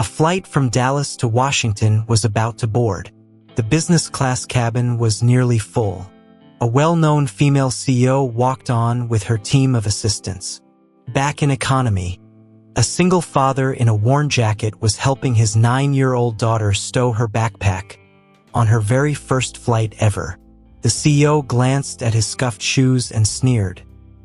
A flight from Dallas to Washington was about to board. The business class cabin was nearly full. A well-known female CEO walked on with her team of assistants. Back in economy, a single father in a worn jacket was helping his 9-year-old daughter stow her backpack on her very first flight ever. The CEO glanced at his scuffed shoes and sneered.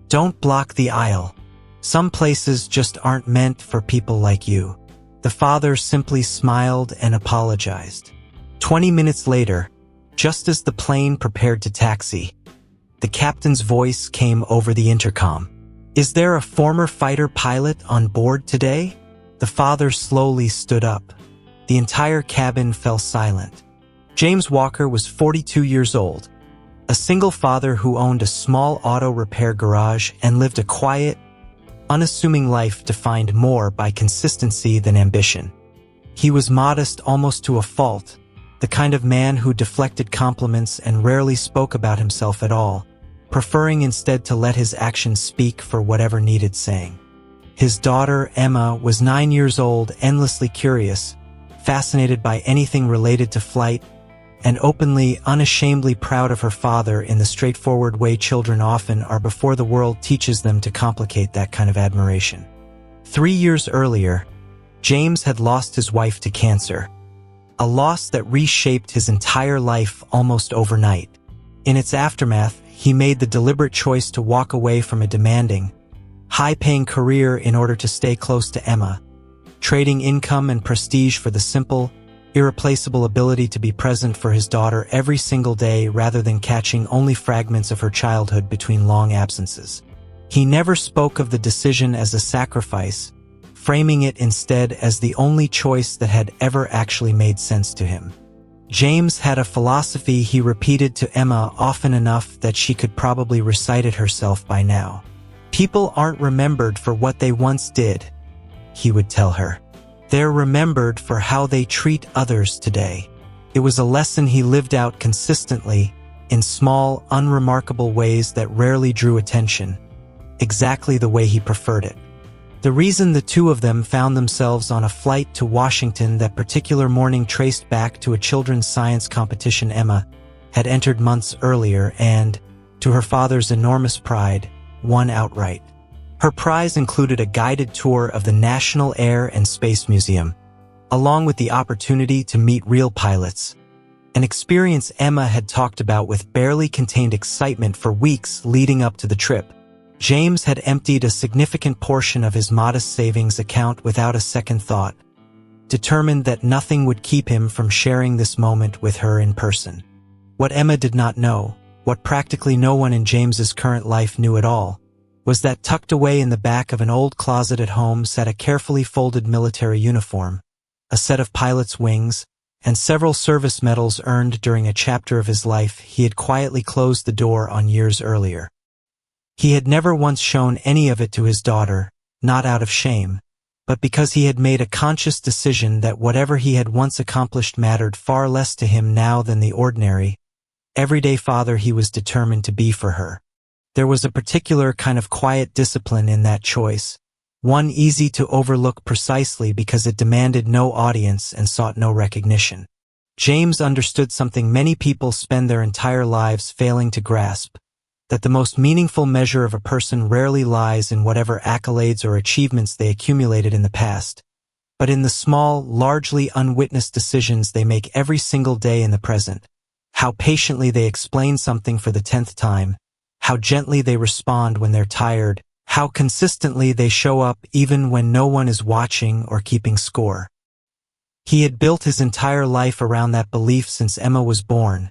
"Don't block the aisle. Some places just aren't meant for people like you." The father simply smiled and apologized. 20 minutes later, just as the plane prepared to taxi, the captain's voice came over the intercom. "Is there a former fighter pilot on board today?" The father slowly stood up. The entire cabin fell silent. James Walker was 42 years old, a single father who owned a small auto repair garage and lived a quiet, unassuming life defined more by consistency than ambition. He was modest almost to a fault, the kind of man who deflected compliments and rarely spoke about himself at all, preferring instead to let his actions speak for whatever needed saying. His daughter, Emma, was 9 years old, endlessly curious, fascinated by anything related to flight, and openly, unashamedly proud of her father in the straightforward way children often are before the world teaches them to complicate that kind of admiration. 3 years earlier, James had lost his wife to cancer, a loss that reshaped his entire life almost overnight. In its aftermath, he made the deliberate choice to walk away from a demanding, high-paying career in order to stay close to Emma, trading income and prestige for the simple, irreplaceable ability to be present for his daughter every single day rather than catching only fragments of her childhood between long absences. He never spoke of the decision as a sacrifice, framing it instead as the only choice that had ever actually made sense to him. James had a philosophy he repeated to Emma often enough that she could probably recite it herself by now. "People aren't remembered for what they once did," he would tell her. "They're remembered for how they treat others today." It was a lesson he lived out consistently, in small, unremarkable ways that rarely drew attention, exactly the way he preferred it. The reason the two of them found themselves on a flight to Washington that particular morning traced back to a children's science competition Emma had entered months earlier and, to her father's enormous pride, won outright. Her prize included a guided tour of the National Air and Space Museum, along with the opportunity to meet real pilots, an experience Emma had talked about with barely contained excitement for weeks leading up to the trip. James had emptied a significant portion of his modest savings account without a second thought, determined that nothing would keep him from sharing this moment with her in person. What Emma did not know, what practically no one in James's current life knew at all, was that tucked away in the back of an old closet at home sat a carefully folded military uniform, a set of pilot's wings, and several service medals earned during a chapter of his life he had quietly closed the door on years earlier. He had never once shown any of it to his daughter, not out of shame, but because he had made a conscious decision that whatever he had once accomplished mattered far less to him now than the ordinary, everyday father he was determined to be for her. There was a particular kind of quiet discipline in that choice, one easy to overlook precisely because it demanded no audience and sought no recognition. James understood something many people spend their entire lives failing to grasp, that the most meaningful measure of a person rarely lies in whatever accolades or achievements they accumulated in the past, but in the small, largely unwitnessed decisions they make every single day in the present. How patiently they explain something for the 10th time, how gently they respond when they're tired, how consistently they show up even when no one is watching or keeping score. He had built his entire life around that belief since Emma was born,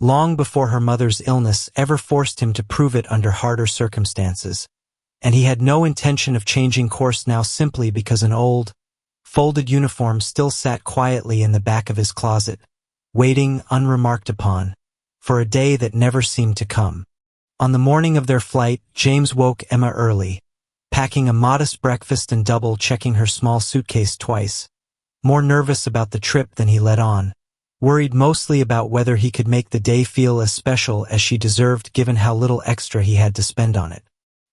long before her mother's illness ever forced him to prove it under harder circumstances, and he had no intention of changing course now simply because an old, folded uniform still sat quietly in the back of his closet, waiting unremarked upon, for a day that never seemed to come. On the morning of their flight, James woke Emma early, packing a modest breakfast and double-checking her small suitcase twice, more nervous about the trip than he let on, worried mostly about whether he could make the day feel as special as she deserved given how little extra he had to spend on it.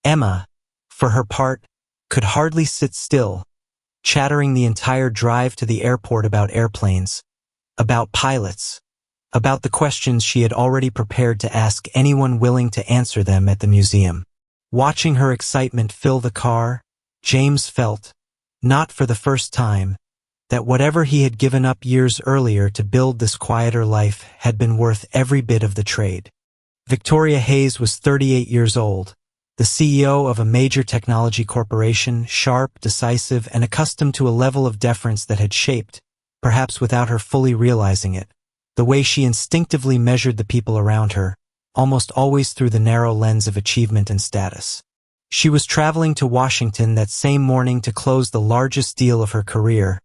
Emma, for her part, could hardly sit still, chattering the entire drive to the airport about airplanes, about pilots, about the questions she had already prepared to ask anyone willing to answer them at the museum. Watching her excitement fill the car, James felt, not for the first time, that whatever he had given up years earlier to build this quieter life had been worth every bit of the trade. Victoria Hayes was 38 years old, the CEO of a major technology corporation, sharp, decisive, and accustomed to a level of deference that had shaped, perhaps without her fully realizing it, the way she instinctively measured the people around her, almost always through the narrow lens of achievement and status. She was traveling to Washington that same morning to close the largest deal of her career,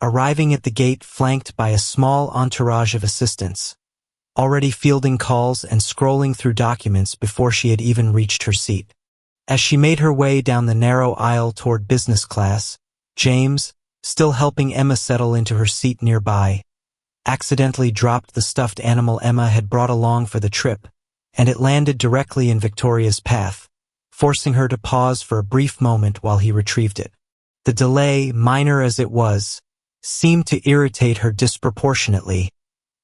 arriving at the gate flanked by a small entourage of assistants, already fielding calls and scrolling through documents before she had even reached her seat. As she made her way down the narrow aisle toward business class, James, still helping Emma settle into her seat nearby, accidentally dropped the stuffed animal Emma had brought along for the trip, and it landed directly in Victoria's path, forcing her to pause for a brief moment while he retrieved it. The delay, minor as it was, seemed to irritate her disproportionately,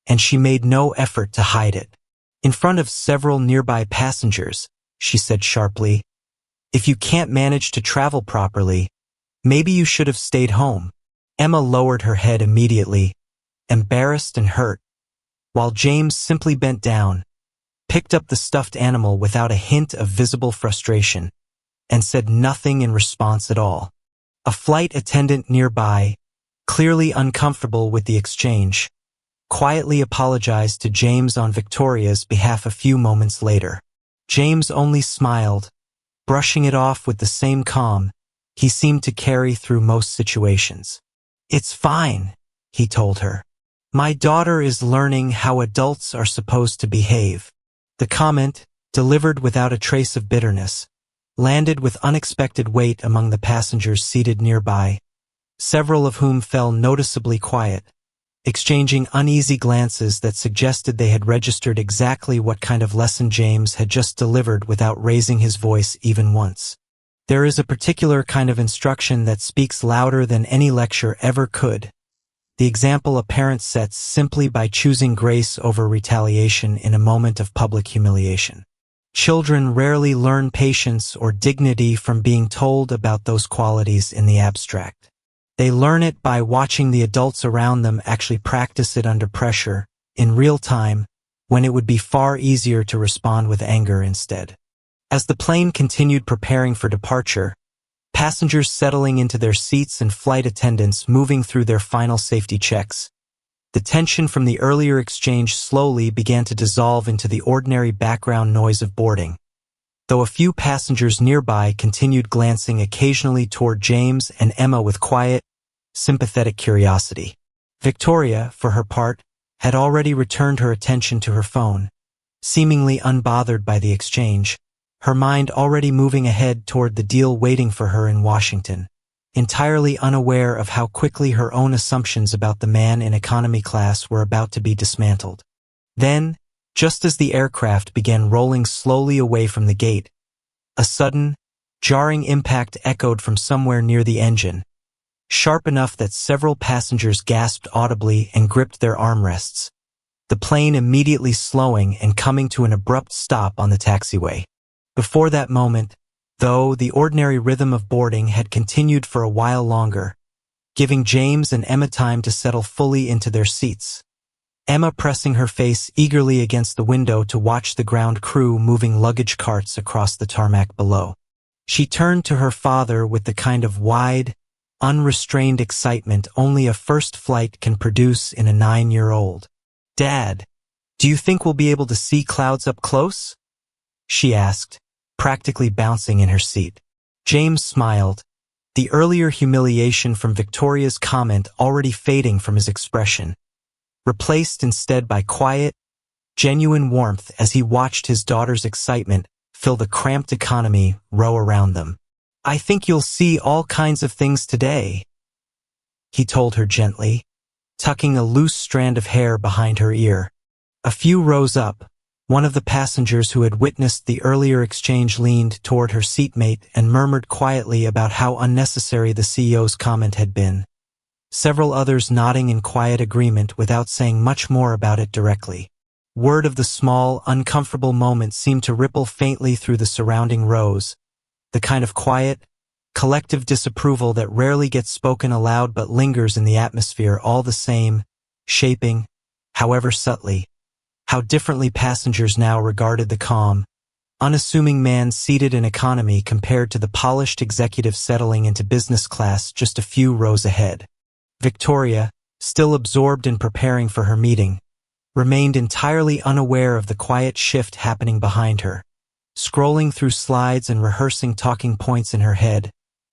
and she made no effort to hide it. In front of several nearby passengers, she said sharply, "If you can't manage to travel properly, maybe you should have stayed home." Emma lowered her head immediately, embarrassed and hurt, while James simply bent down, picked up the stuffed animal without a hint of visible frustration, and said nothing in response at all. A flight attendant nearby, clearly uncomfortable with the exchange, quietly apologized to James on Victoria's behalf a few moments later. James only smiled, brushing it off with the same calm he seemed to carry through most situations. "It's fine," he told her. "My daughter is learning how adults are supposed to behave." The comment, delivered without a trace of bitterness, landed with unexpected weight among the passengers seated nearby, several of whom fell noticeably quiet, exchanging uneasy glances that suggested they had registered exactly what kind of lesson James had just delivered without raising his voice even once. There is a particular kind of instruction that speaks louder than any lecture ever could. The example a parent sets simply by choosing grace over retaliation in a moment of public humiliation. Children rarely learn patience or dignity from being told about those qualities in the abstract. They learn it by watching the adults around them actually practice it under pressure, in real time, when it would be far easier to respond with anger instead. As the plane continued preparing for departure, passengers settling into their seats and flight attendants moving through their final safety checks, the tension from the earlier exchange slowly began to dissolve into the ordinary background noise of boarding, though a few passengers nearby continued glancing occasionally toward James and Emma with quiet, sympathetic curiosity. Victoria, for her part, had already returned her attention to her phone, seemingly unbothered by the exchange, her mind already moving ahead toward the deal waiting for her in Washington, entirely unaware of how quickly her own assumptions about the man in economy class were about to be dismantled. Then, just as the aircraft began rolling slowly away from the gate, a sudden, jarring impact echoed from somewhere near the engine, sharp enough that several passengers gasped audibly and gripped their armrests, the plane immediately slowing and coming to an abrupt stop on the taxiway. Before that moment, though, the ordinary rhythm of boarding had continued for a while longer, giving James and Emma time to settle fully into their seats. Emma pressing her face eagerly against the window to watch the ground crew moving luggage carts across the tarmac below. She turned to her father with the kind of wide, unrestrained excitement only a first flight can produce in a 9-year-old. "Dad, do you think we'll be able to see clouds up close?" she asked, practically bouncing in her seat. James smiled, the earlier humiliation from Victoria's comment already fading from his expression, replaced instead by quiet, genuine warmth as he watched his daughter's excitement fill the cramped economy row around them. "I think you'll see all kinds of things today," he told her gently, tucking a loose strand of hair behind her ear. A few rows up, One of the passengers who had witnessed the earlier exchange leaned toward her seatmate and murmured quietly about how unnecessary the CEO's comment had been, several others nodding in quiet agreement without saying much more about it directly. Word of the small, uncomfortable moment seemed to ripple faintly through the surrounding rows, the kind of quiet, collective disapproval that rarely gets spoken aloud but lingers in the atmosphere all the same, shaping, however subtly, how differently passengers now regarded the calm, unassuming man seated in economy compared to the polished executive settling into business class just a few rows ahead. Victoria, still absorbed in preparing for her meeting, remained entirely unaware of the quiet shift happening behind her. Scrolling through slides and rehearsing talking points in her head,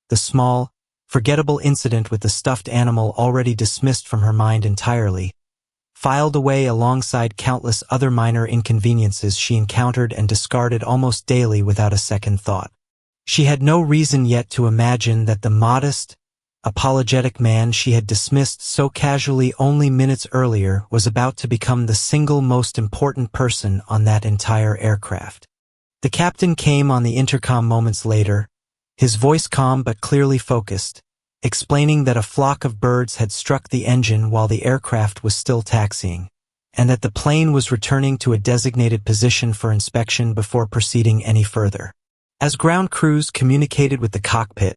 the small, forgettable incident with the stuffed animal already dismissed from her mind entirely, filed away alongside countless other minor inconveniences she encountered and discarded almost daily without a second thought. She had no reason yet to imagine that the modest, apologetic man she had dismissed so casually only minutes earlier was about to become the single most important person on that entire aircraft. The captain came on the intercom moments later, his voice calm but clearly focused, explaining that a flock of birds had struck the engine while the aircraft was still taxiing, and that the plane was returning to a designated position for inspection before proceeding any further. As ground crews communicated with the cockpit,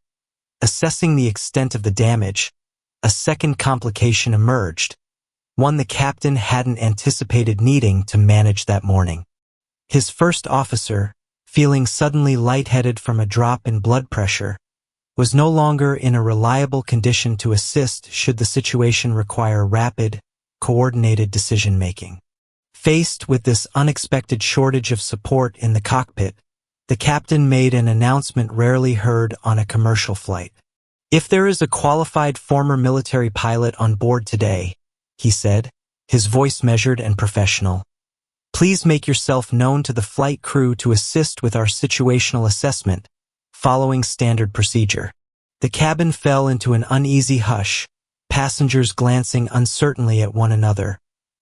assessing the extent of the damage, a second complication emerged, one the captain hadn't anticipated needing to manage that morning. His first officer, feeling suddenly lightheaded from a drop in blood pressure, was no longer in a reliable condition to assist should the situation require rapid, coordinated decision-making. Faced with this unexpected shortage of support in the cockpit, the captain made an announcement rarely heard on a commercial flight. "If there is a qualified former military pilot on board today," he said, his voice measured and professional, "please make yourself known to the flight crew to assist with our situational assessment, following standard procedure." The cabin fell into an uneasy hush, passengers glancing uncertainly at one another,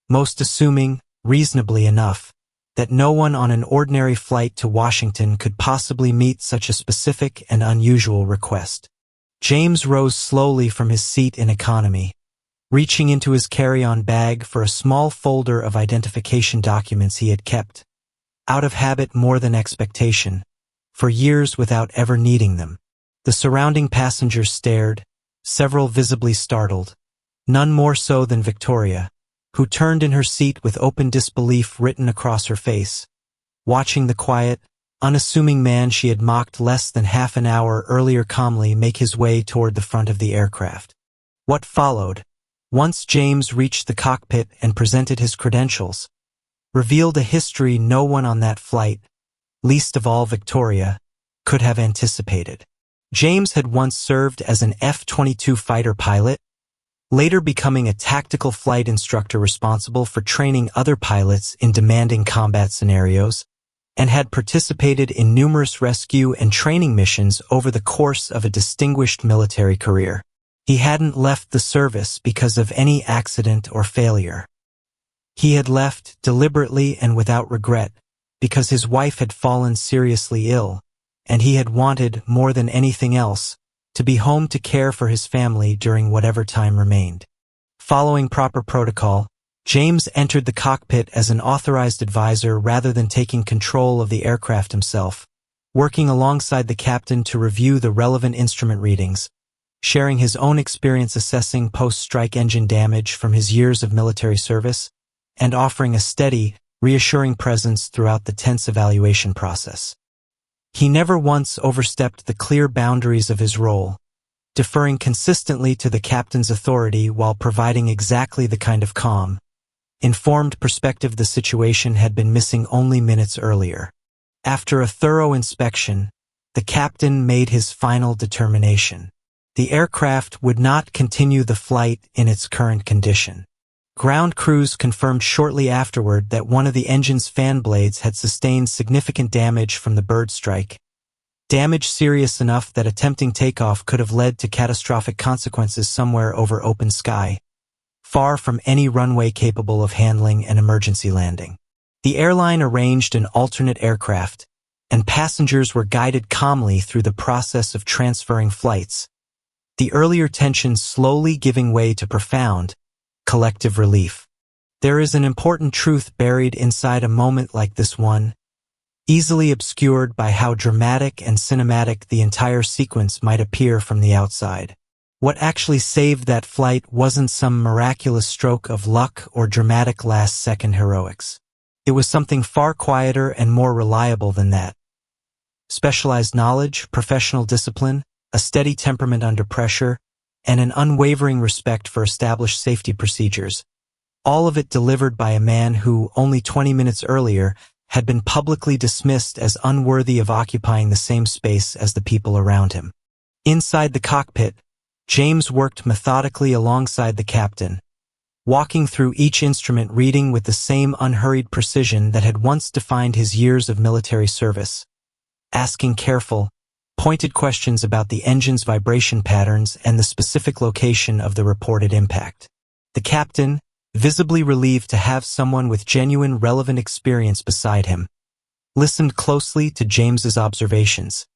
most assuming, reasonably enough, that no one on an ordinary flight to Washington could possibly meet such a specific and unusual request. James rose slowly from his seat in economy, reaching into his carry-on bag for a small folder of identification documents he had kept, out of habit more than expectation, for years without ever needing them. The surrounding passengers stared, several visibly startled, none more so than Victoria, who turned in her seat with open disbelief written across her face, watching the quiet, unassuming man she had mocked less than half an hour earlier calmly make his way toward the front of the aircraft. What followed, once James reached the cockpit and presented his credentials, revealed a history no one on that flight, least of all Victoria, could have anticipated. James had once served as an F-22 fighter pilot, later becoming a tactical flight instructor responsible for training other pilots in demanding combat scenarios, and had participated in numerous rescue and training missions over the course of a distinguished military career. He hadn't left the service because of any accident or failure. He had left deliberately and without regret because his wife had fallen seriously ill, and he had wanted, more than anything else, to be home to care for his family during whatever time remained. Following proper protocol, James entered the cockpit as an authorized advisor rather than taking control of the aircraft himself, working alongside the captain to review the relevant instrument readings, sharing his own experience assessing post-strike engine damage from his years of military service, and offering a steady, reassuring presence throughout the tense evaluation process. He never once overstepped the clear boundaries of his role, deferring consistently to the captain's authority while providing exactly the kind of calm, informed perspective the situation had been missing only minutes earlier. After a thorough inspection, the captain made his final determination. The aircraft would not continue the flight in its current condition. Ground crews confirmed shortly afterward that one of the engine's fan blades had sustained significant damage from the bird strike, damage serious enough that attempting takeoff could have led to catastrophic consequences somewhere over open sky, far from any runway capable of handling an emergency landing. The airline arranged an alternate aircraft, and passengers were guided calmly through the process of transferring flights, the earlier tension slowly giving way to profound, collective relief. There is an important truth buried inside a moment like this one, easily obscured by how dramatic and cinematic the entire sequence might appear from the outside. What actually saved that flight wasn't some miraculous stroke of luck or dramatic last-second heroics. It was something far quieter and more reliable than that. Specialized knowledge, professional discipline, a steady temperament under pressure, and an unwavering respect for established safety procedures. All of it delivered by a man who, only 20 minutes earlier, had been publicly dismissed as unworthy of occupying the same space as the people around him. Inside the cockpit, James worked methodically alongside the captain, walking through each instrument reading with the same unhurried precision that had once defined his years of military service, asking careful, pointed questions about the engine's vibration patterns and the specific location of the reported impact. The captain, visibly relieved to have someone with genuine relevant experience beside him, listened closely to James's observations,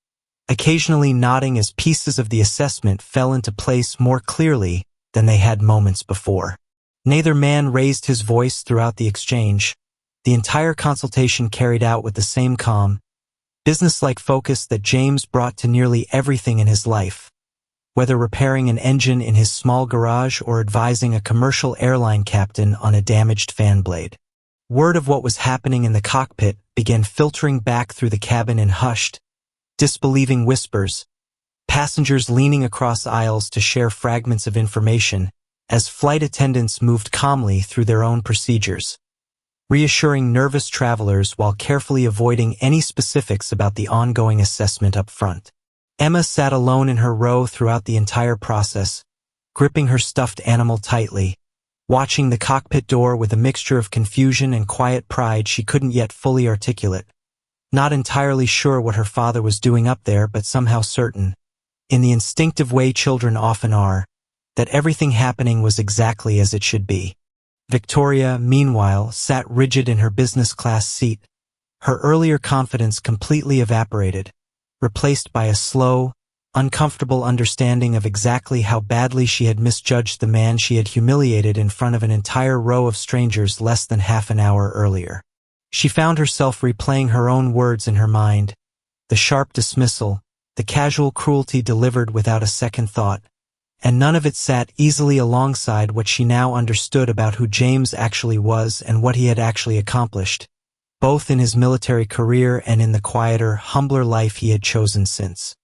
occasionally nodding as pieces of the assessment fell into place more clearly than they had moments before. Neither man raised his voice throughout the exchange, the entire consultation carried out with the same calm, business-like focus that James brought to nearly everything in his life, whether repairing an engine in his small garage or advising a commercial airline captain on a damaged fan blade. Word of what was happening in the cockpit began filtering back through the cabin in hushed, disbelieving whispers, passengers leaning across aisles to share fragments of information as flight attendants moved calmly through their own procedures, reassuring nervous travelers while carefully avoiding any specifics about the ongoing assessment up front. Emma sat alone in her row throughout the entire process, gripping her stuffed animal tightly, watching the cockpit door with a mixture of confusion and quiet pride she couldn't yet fully articulate, not entirely sure what her father was doing up there but somehow certain, in the instinctive way children often are, that everything happening was exactly as it should be. Victoria, meanwhile, sat rigid in her business class seat, her earlier confidence completely evaporated, replaced by a slow, uncomfortable understanding of exactly how badly she had misjudged the man she had humiliated in front of an entire row of strangers less than half an hour earlier. She found herself replaying her own words in her mind, the sharp dismissal, the casual cruelty delivered without a second thought, and none of it sat easily alongside what she now understood about who James actually was and what he had actually accomplished, both in his military career and in the quieter, humbler life he had chosen since.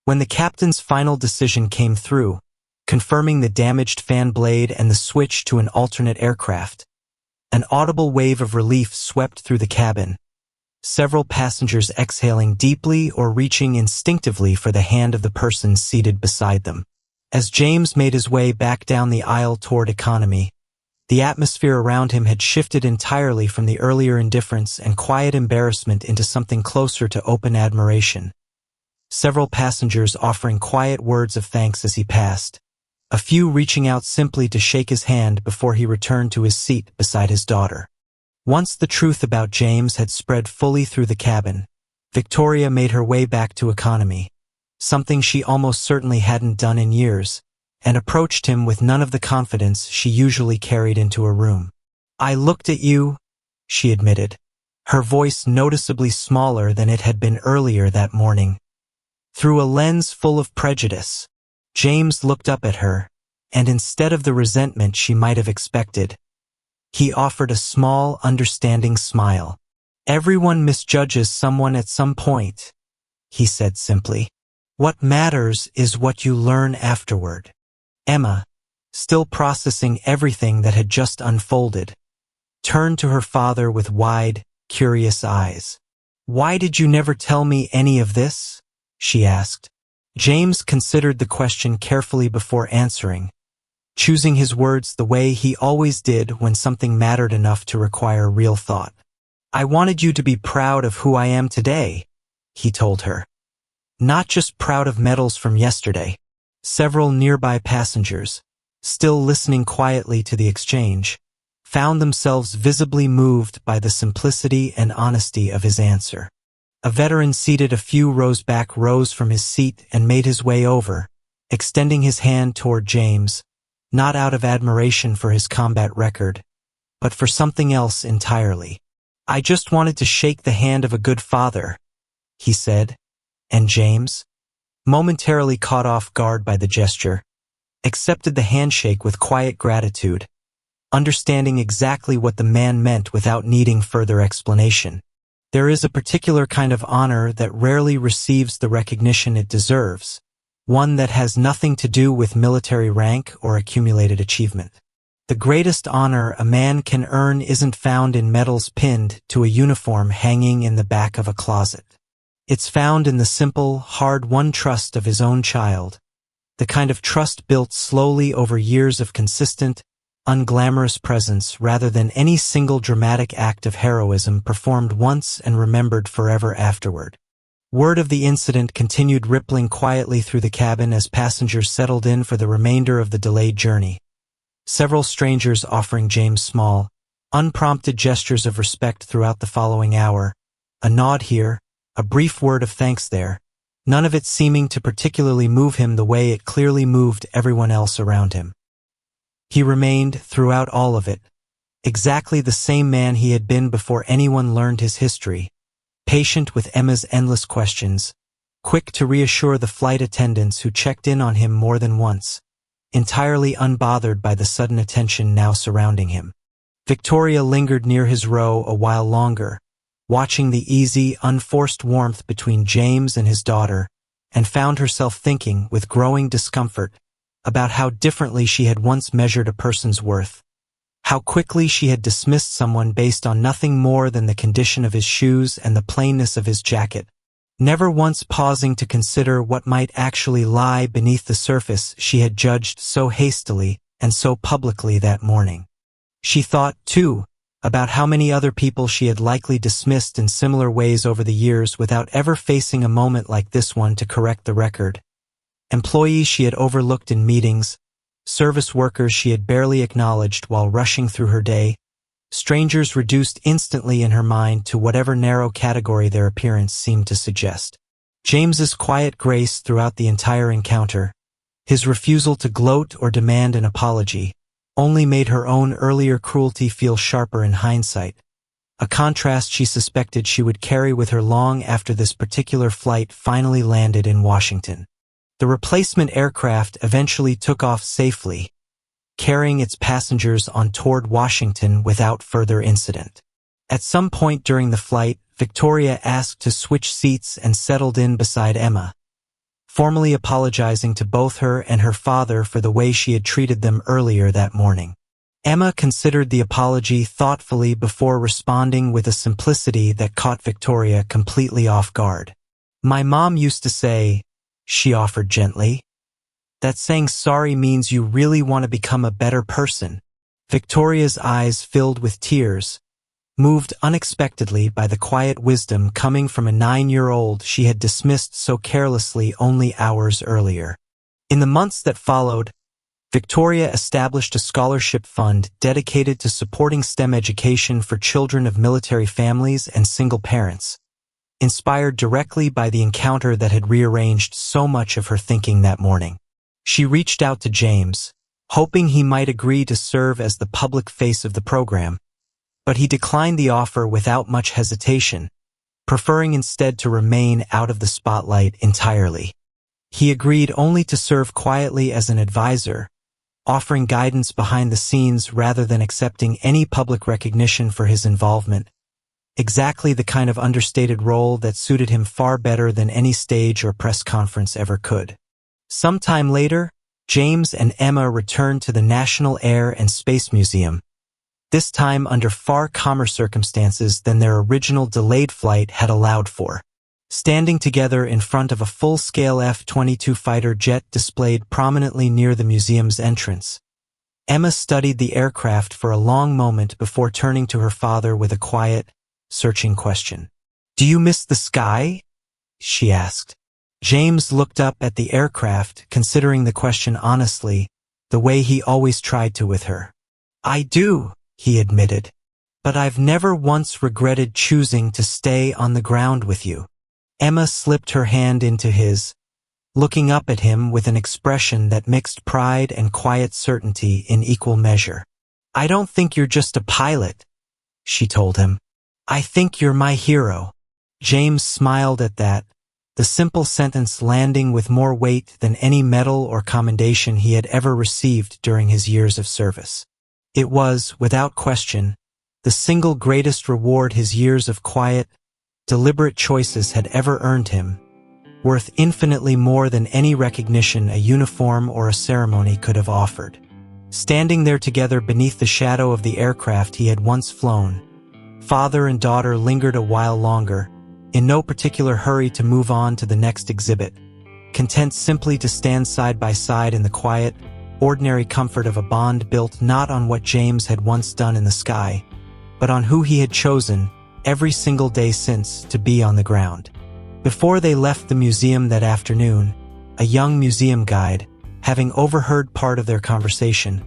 When the captain's final decision came through, confirming the damaged fan blade and the switch to an alternate aircraft, an audible wave of relief swept through the cabin, several passengers exhaling deeply or reaching instinctively for the hand of the person seated beside them. As James made his way back down the aisle toward economy, the atmosphere around him had shifted entirely from the earlier indifference and quiet embarrassment into something closer to open admiration. Several passengers offering quiet words of thanks as he passed, a few reaching out simply to shake his hand before he returned to his seat beside his daughter. Once the truth about James had spread fully through the cabin, Victoria made her way back to economy, something she almost certainly hadn't done in years, and approached him with none of the confidence she usually carried into a room. "I looked at you," she admitted, her voice noticeably smaller than it had been earlier that morning, "through a lens full of prejudice." James looked up at her, and instead of the resentment she might have expected, he offered a small, understanding smile. "Everyone misjudges someone at some point," he said simply. "What matters is what you learn afterward." Emma, still processing everything that had just unfolded, turned to her father with wide, curious eyes. "Why did you never tell me any of this?" she asked. James considered the question carefully before answering, choosing his words the way he always did when something mattered enough to require real thought. "I wanted you to be proud of who I am today," he told her. "Not just proud of medals from yesterday." Several nearby passengers, still listening quietly to the exchange, found themselves visibly moved by the simplicity and honesty of his answer. A veteran seated a few rows back rose from his seat and made his way over, extending his hand toward James, not out of admiration for his combat record, but for something else entirely. "I just wanted to shake the hand of a good father," he said, and James, momentarily caught off guard by the gesture, accepted the handshake with quiet gratitude, understanding exactly what the man meant without needing further explanation. There is a particular kind of honor that rarely receives the recognition it deserves, one that has nothing to do with military rank or accumulated achievement. The greatest honor a man can earn isn't found in medals pinned to a uniform hanging in the back of a closet. It's found in the simple, hard-won trust of his own child, the kind of trust built slowly over years of consistent, unglamorous presence rather than any single dramatic act of heroism performed once and remembered forever afterward. Word of the incident continued rippling quietly through the cabin as passengers settled in for the remainder of the delayed journey. Several strangers offering James small, unprompted gestures of respect throughout the following hour, a nod here, a brief word of thanks there, none of it seeming to particularly move him the way it clearly moved everyone else around him. He remained, throughout all of it, exactly the same man he had been before anyone learned his history, patient with Emma's endless questions, quick to reassure the flight attendants who checked in on him more than once, entirely unbothered by the sudden attention now surrounding him. Victoria lingered near his row a while longer, watching the easy, unforced warmth between James and his daughter, and found herself thinking, with growing discomfort, about how differently she had once measured a person's worth, how quickly she had dismissed someone based on nothing more than the condition of his shoes and the plainness of his jacket, never once pausing to consider what might actually lie beneath the surface she had judged so hastily and so publicly that morning. She thought, too, about how many other people she had likely dismissed in similar ways over the years without ever facing a moment like this one to correct the record. Employees she had overlooked in meetings, service workers she had barely acknowledged while rushing through her day, strangers reduced instantly in her mind to whatever narrow category their appearance seemed to suggest. James's quiet grace throughout the entire encounter, his refusal to gloat or demand an apology, only made her own earlier cruelty feel sharper in hindsight, a contrast she suspected she would carry with her long after this particular flight finally landed in Washington. The replacement aircraft eventually took off safely, carrying its passengers on toward Washington without further incident. At some point during the flight, Victoria asked to switch seats and settled in beside Emma, formally apologizing to both her and her father for the way she had treated them earlier that morning. Emma considered the apology thoughtfully before responding with a simplicity that caught Victoria completely off guard. "My mom used to say," she offered gently, "that saying sorry means you really want to become a better person." Victoria's eyes filled with tears, moved unexpectedly by the quiet wisdom coming from a 9-year-old she had dismissed so carelessly only hours earlier. In the months that followed, Victoria established a scholarship fund dedicated to supporting STEM education for children of military families and single parents, inspired directly by the encounter that had rearranged so much of her thinking that morning. She reached out to James, hoping he might agree to serve as the public face of the program, but he declined the offer without much hesitation, preferring instead to remain out of the spotlight entirely. He agreed only to serve quietly as an advisor, offering guidance behind the scenes rather than accepting any public recognition for his involvement, exactly the kind of understated role that suited him far better than any stage or press conference ever could. Sometime later, James and Emma returned to the National Air and Space Museum, this time under far calmer circumstances than their original delayed flight had allowed for. Standing together in front of a full-scale F-22 fighter jet displayed prominently near the museum's entrance, Emma studied the aircraft for a long moment before turning to her father with a quiet, searching question. "Do you miss the sky?" she asked. James looked up at the aircraft, considering the question honestly, the way he always tried to with her. "I do," he admitted. But I've never once regretted choosing to stay on the ground with you. Emma slipped her hand into his, looking up at him with an expression that mixed pride and quiet certainty in equal measure. I don't think you're just a pilot, she told him. I think you're my hero. James smiled at that, the simple sentence landing with more weight than any medal or commendation he had ever received during his years of service. It was, without question, the single greatest reward his years of quiet, deliberate choices had ever earned him, worth infinitely more than any recognition a uniform or a ceremony could have offered. Standing there together beneath the shadow of the aircraft he had once flown, father and daughter lingered a while longer, in no particular hurry to move on to the next exhibit, content simply to stand side by side in the quiet, ordinary comfort of a bond built not on what James had once done in the sky, but on who he had chosen, every single day since, to be on the ground. Before they left the museum that afternoon, a young museum guide, having overheard part of their conversation,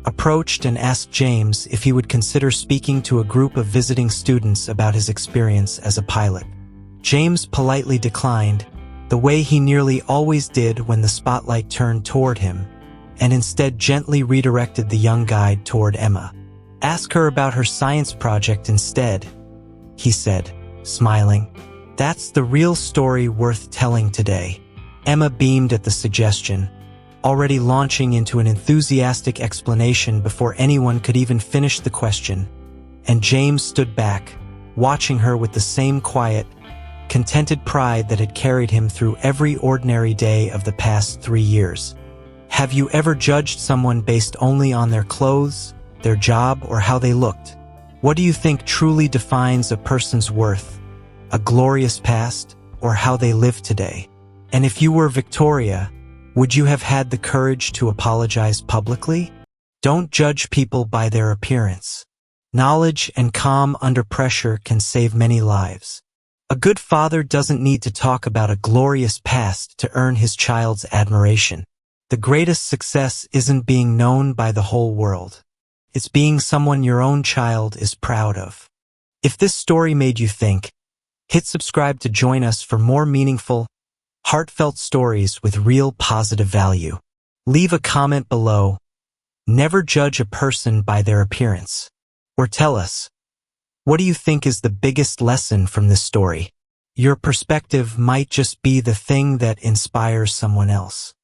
approached and asked James if he would consider speaking to a group of visiting students about his experience as a pilot. James politely declined, the way he nearly always did when the spotlight turned toward him, and instead gently redirected the young guide toward Emma. Ask her about her science project instead, he said, smiling. That's the real story worth telling today. Emma beamed at the suggestion, already launching into an enthusiastic explanation before anyone could even finish the question, and James stood back, watching her with the same quiet, contented pride that had carried him through every ordinary day of the past 3 years. Have you ever judged someone based only on their clothes, their job, or how they looked? What do you think truly defines a person's worth? A glorious past, or how they live today? And if you were Victoria, would you have had the courage to apologize publicly? Don't judge people by their appearance. Knowledge and calm under pressure can save many lives. A good father doesn't need to talk about a glorious past to earn his child's admiration. The greatest success isn't being known by the whole world. It's being someone your own child is proud of. If this story made you think, hit subscribe to join us for more meaningful, heartfelt stories with real positive value. Leave a comment below. Never judge a person by their appearance. Or tell us, what do you think is the biggest lesson from this story? Your perspective might just be the thing that inspires someone else.